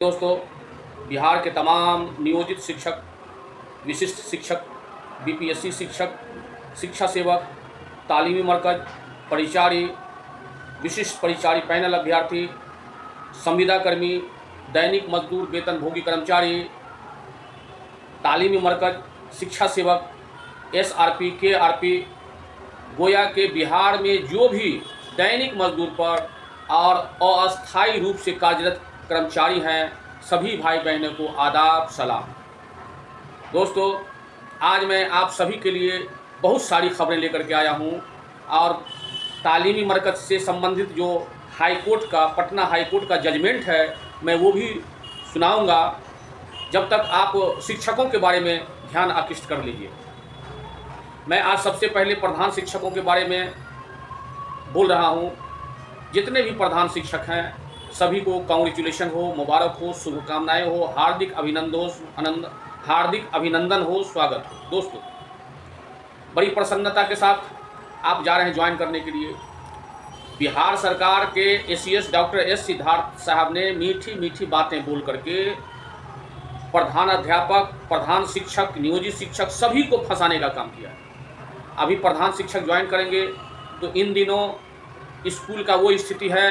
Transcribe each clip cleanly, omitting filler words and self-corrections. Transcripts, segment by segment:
दोस्तों, बिहार के तमाम नियोजित शिक्षक, विशिष्ट शिक्षक, बीपीएससी शिक्षक, शिक्षा सेवक, तालीमी मरकज़, परिचारी, विशिष्ट परिचारी पैनल अभ्यर्थी, संविदा कर्मी, दैनिक मजदूर वेतनभोगी कर्मचारी, तालीमी मरकज़, शिक्षा सेवक, एसआरपी, केआरपी, गोया के बिहार में जो भी दैनिक मजदूर पर और अस्थायी रूप से कार्यरत कर्मचारी हैं, सभी भाई बहनों को आदाब सलाम। दोस्तों, आज मैं आप सभी के लिए बहुत सारी खबरें लेकर के आया हूं और तालीमी मरकज़ से संबंधित जो हाईकोर्ट का, पटना हाईकोर्ट का जजमेंट है, मैं वो भी सुनाऊंगा। जब तक आप शिक्षकों के बारे में ध्यान आकृष्ट कर लीजिए। मैं आज सबसे पहले प्रधान शिक्षकों के बारे में बोल रहा हूं। जितने भी प्रधान शिक्षक हैं, सभी को कांग्रेचुलेशन हो, मुबारक हो, शुभकामनाएं हो, हार्दिक अभिनंदन हो, स्वागत हो। दोस्तों, बड़ी प्रसन्नता के साथ आप जा रहे हैं ज्वाइन करने के लिए। बिहार सरकार के एसीएस डॉक्टर एस सिद्धार्थ साहब ने मीठी मीठी बातें बोल करके प्रधान अध्यापक, प्रधान शिक्षक, नियोजित शिक्षक सभी को फंसाने का काम किया। अभी प्रधान शिक्षक ज्वाइन करेंगे तो इन दिनों स्कूल का वो स्थिति है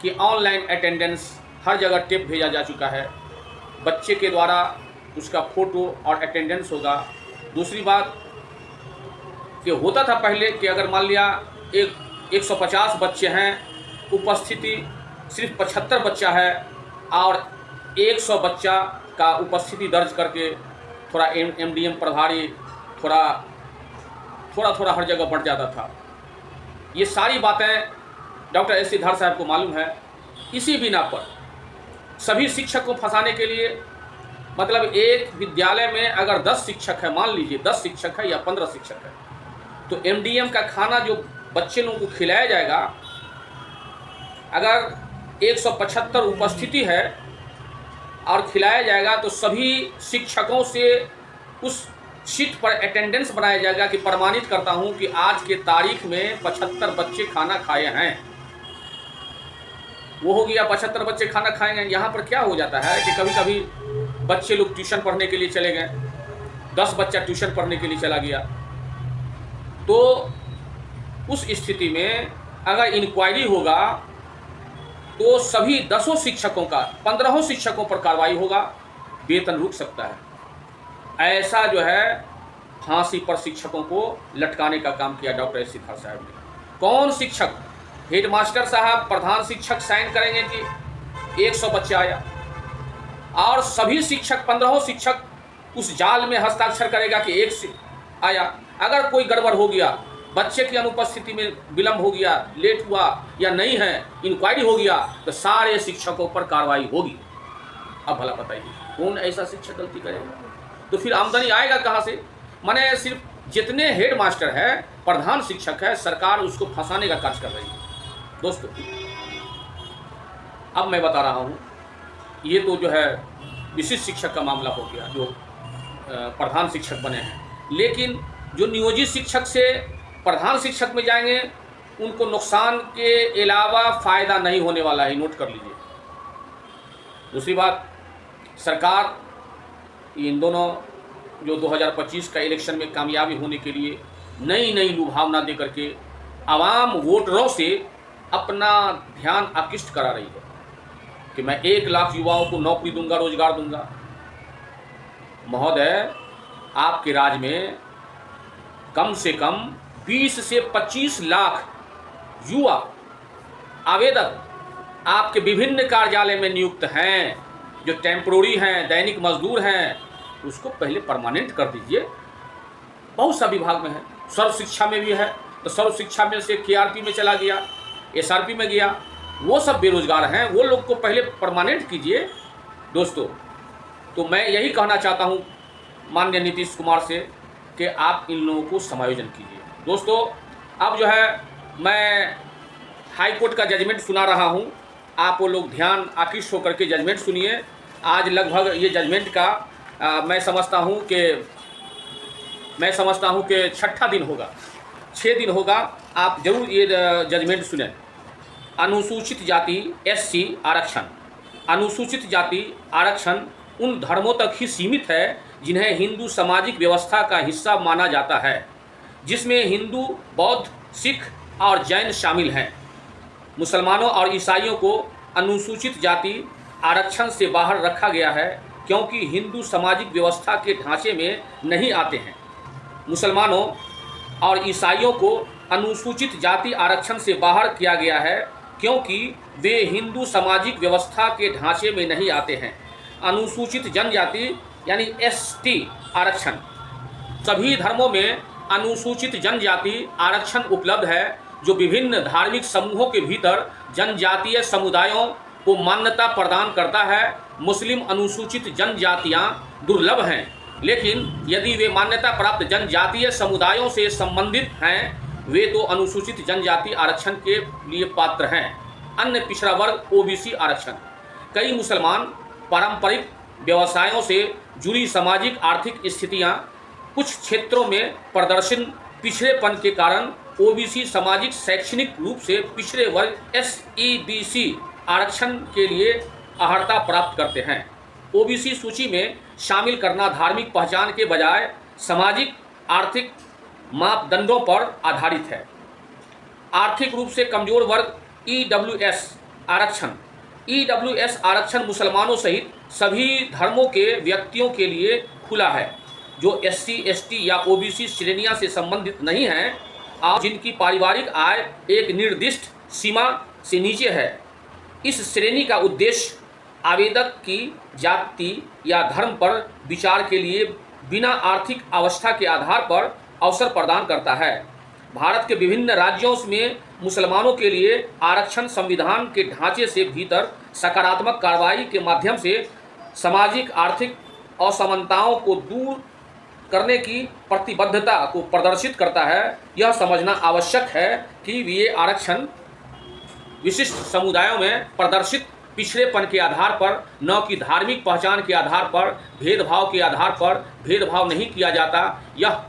कि ऑनलाइन अटेंडेंस हर जगह टेप भेजा जा चुका है। बच्चे के द्वारा उसका फ़ोटो और अटेंडेंस होगा। दूसरी बात कि होता था पहले कि अगर मान लिया 150 बच्चे हैं, उपस्थिति सिर्फ 75 बच्चा है और 100 बच्चा का उपस्थिति दर्ज करके थोड़ा एमडीएम प्रभारी थोड़ा हर जगह बढ़ जाता था। ये सारी बातें डॉक्टर एस सिद्धार्थ साहब को मालूम है। इसी बिना पर सभी शिक्षक को फंसाने के लिए, मतलब एक विद्यालय में अगर 10 शिक्षक है, मान लीजिए 10 शिक्षक है या 15 शिक्षक है, तो एमडीएम का खाना जो बच्चे लोगों को खिलाया जाएगा, अगर 175 उपस्थिति है और खिलाया जाएगा तो सभी शिक्षकों से उस शीट पर अटेंडेंस बनाया जाएगा कि प्रमाणित करता हूं कि आज के तारीख में 75 बच्चे खाना खाए हैं। वो हो गया 75 बच्चे खाना खाएंगे। यहाँ पर क्या हो जाता है कि कभी कभी बच्चे लोग ट्यूशन पढ़ने के लिए चले गए, 10 बच्चा ट्यूशन पढ़ने के लिए चला गया, तो उस स्थिति में अगर इंक्वायरी होगा तो सभी 10 शिक्षकों का 15 शिक्षकों पर कार्रवाई होगा, वेतन रुक सकता है। ऐसा जो है फांसी पर शिक्षकों को लटकाने का काम किया डॉक्टर एस सिद्धार्थ साहब ने। कौन शिक्षक, हेडमास्टर साहब, प्रधान शिक्षक साइन करेंगे कि 100 बच्चा आया और सभी शिक्षक 15 शिक्षक उस जाल में हस्ताक्षर करेगा कि 1 आया। अगर कोई गड़बड़ हो गया, बच्चे की अनुपस्थिति में विलंब हो गया, लेट हुआ या नहीं है, इंक्वायरी हो गया, तो सारे शिक्षकों पर कार्रवाई होगी। अब भला बताइए कौन ऐसा शिक्षक गलती करेगा? तो फिर आमदनी आएगा कहाँ से? माने सिर्फ जितने हेड मास्टर है, प्रधान शिक्षक है, सरकार उसको फंसाने का कार्य कर रही है। दोस्तों, अब मैं बता रहा हूँ, ये तो जो है विशिष्ट शिक्षक का मामला हो गया, जो प्रधान शिक्षक बने हैं। लेकिन जो नियोजित शिक्षक से प्रधान शिक्षक में जाएंगे, उनको नुकसान के अलावा फ़ायदा नहीं होने वाला है, नोट कर लीजिए। दूसरी बात, सरकार इन दोनों जो 2025 का इलेक्शन में कामयाबी होने के लिए नई लुभावना दे करके आवाम वोटरों से अपना ध्यान आकृष्ट करा रही है कि मैं 1 लाख युवाओं को नौकरी दूंगा, रोजगार दूंगा। महोदय, आपके राज्य में कम से कम 20 से 25 लाख युवा आवेदक आपके विभिन्न कार्यालय में नियुक्त हैं, जो टेम्पोररी हैं, दैनिक मजदूर हैं। उसको पहले परमानेंट कर दीजिए। बहुत सा विभाग में है, सर्व शिक्षा में भी है, तो सर्व शिक्षा में से केआरपी में चला गया, एसआरपी में गया, वो सब बेरोजगार हैं, वो लोग को पहले परमानेंट कीजिए। दोस्तों, तो मैं यही कहना चाहता हूँ माननीय नीतीश कुमार से कि आप इन लोगों को समायोजन कीजिए। दोस्तों, अब जो है मैं हाई कोर्ट का जजमेंट सुना रहा हूँ, आप वो लोग ध्यान आकृष्ट होकर के जजमेंट सुनिए। आज लगभग ये जजमेंट का मैं समझता हूँ कि 6ठा दिन होगा, 6 दिन होगा। आप जरूर ये जजमेंट सुनें। अनुसूचित जाति एससी आरक्षण, अनुसूचित जाति आरक्षण उन धर्मों तक ही सीमित है जिन्हें हिंदू सामाजिक व्यवस्था का हिस्सा माना जाता है, जिसमें हिंदू, बौद्ध, सिख और जैन शामिल हैं। मुसलमानों और ईसाइयों को अनुसूचित जाति आरक्षण से बाहर रखा गया है क्योंकि हिंदू सामाजिक व्यवस्था के ढांचे में नहीं आते हैं। मुसलमानों और ईसाइयों को अनुसूचित जाति आरक्षण से बाहर किया गया है क्योंकि वे हिंदू सामाजिक व्यवस्था के ढांचे में नहीं आते हैं। अनुसूचित जनजाति यानी एसटी आरक्षण। सभी धर्मों में अनुसूचित जनजाति आरक्षण उपलब्ध है जो विभिन्न धार्मिक समूहों के भीतर जनजातीय समुदायों को मान्यता प्रदान करता है। मुस्लिम अनुसूचित जनजातियां दुर्लभ हैं, लेकिन यदि वे मान्यता प्राप्त जनजातीय समुदायों से संबंधित हैं वे तो अनुसूचित जनजाति आरक्षण के लिए पात्र हैं। अन्य पिछड़ा वर्ग ओबीसी आरक्षण। कई मुसलमान पारंपरिक व्यवसायों से जुड़ी सामाजिक आर्थिक स्थितियां, कुछ क्षेत्रों में प्रदर्शन पिछड़ेपन के कारण ओबीसी सामाजिक शैक्षणिक रूप से पिछड़े वर्ग एसईबीसी आरक्षण के लिए अर्हता प्राप्त करते हैं। ओबीसी सूची में शामिल करना धार्मिक पहचान के बजाय सामाजिक आर्थिक मापदंडों पर आधारित है। आर्थिक रूप से कमजोर वर्ग ईडब्ल्यूएस आरक्षण। ईडब्ल्यूएस आरक्षण मुसलमानों सहित सभी धर्मों के व्यक्तियों के लिए खुला है जो एससी, एसटी या ओबीसी श्रेणियां से संबंधित नहीं हैं और जिनकी पारिवारिक आय एक निर्दिष्ट सीमा से नीचे है। इस श्रेणी का उद्देश्य आवेदक की जाति या धर्म पर विचार के लिए बिना आर्थिक अवस्था के आधार पर अवसर प्रदान करता है। भारत के विभिन्न राज्यों में मुसलमानों के लिए आरक्षण संविधान के ढांचे से भीतर सकारात्मक कार्रवाई के माध्यम से सामाजिक आर्थिक असमानताओं को दूर करने की प्रतिबद्धता को प्रदर्शित करता है। यह समझना आवश्यक है कि ये आरक्षण विशिष्ट समुदायों में प्रदर्शित पिछड़ेपन के आधार पर, न कि धार्मिक पहचान के आधार पर, भेदभाव के आधार पर भेदभाव नहीं किया जाता। यह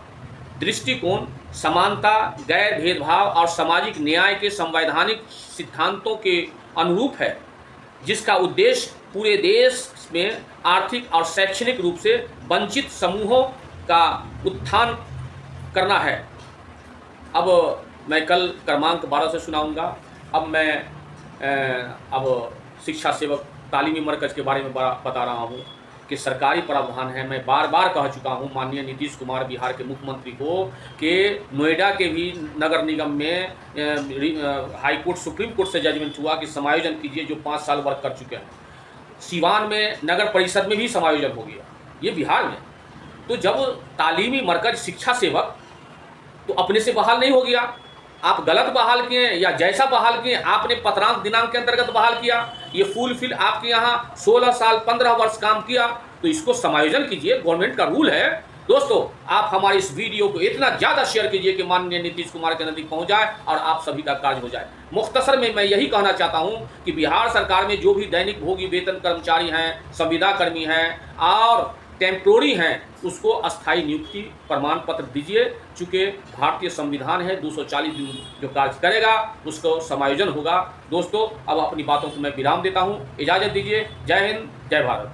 दृष्टिकोण समानता, गैर भेदभाव और सामाजिक न्याय के संवैधानिक सिद्धांतों के अनुरूप है, जिसका उद्देश्य पूरे देश में आर्थिक और शैक्षणिक रूप से वंचित समूहों का उत्थान करना है। अब मैं कल क्रमांक 12 से सुनाऊंगा। अब मैं अब शिक्षा सेवक तालीमी मरकज़ के बारे में बता रहा हूँ कि सरकारी प्रावधान है। मैं बार बार कह चुका हूँ माननीय नीतीश कुमार बिहार के मुख्यमंत्री को कि नोएडा के भी नगर निगम में हाई कोर्ट, सुप्रीम कोर्ट से जजमेंट हुआ कि समायोजन कीजिए जो 5 साल वर्क कर चुके हैं। सीवान में नगर परिषद में भी समायोजन हो गया, ये बिहार में। तो जब तालीमी मरकज़ शिक्षा सेवक तो अपने से बहाल नहीं हो गया, आप गलत बहाल किए या जैसा बहाल किए, आपने पत्रांक दिनांक के अंतर्गत बहाल किया, ये फुलफिल आपके यहाँ 16 साल 15 वर्ष काम किया, तो इसको समायोजन कीजिए, गवर्नमेंट का रूल है। दोस्तों, आप हमारे इस वीडियो को इतना ज़्यादा शेयर कीजिए कि माननीय नीतीश कुमार के नज़दीक पहुँच जाए और आप सभी का कार्य हो जाए। मुख्तसर में मैं यही कहना चाहता हूँ कि बिहार सरकार में जो भी दैनिक भोगी वेतन कर्मचारी हैं, संविदा कर्मी हैं और टेम्प्रोरी हैं, उसको अस्थायी नियुक्ति प्रमाण पत्र दीजिए। चूँकि भारतीय संविधान है 240 दिन जो कार्य करेगा उसको समायोजन होगा। दोस्तों, अब अपनी बातों को मैं विराम देता हूँ, इजाज़त दीजिए। जय हिंद, जय भारत।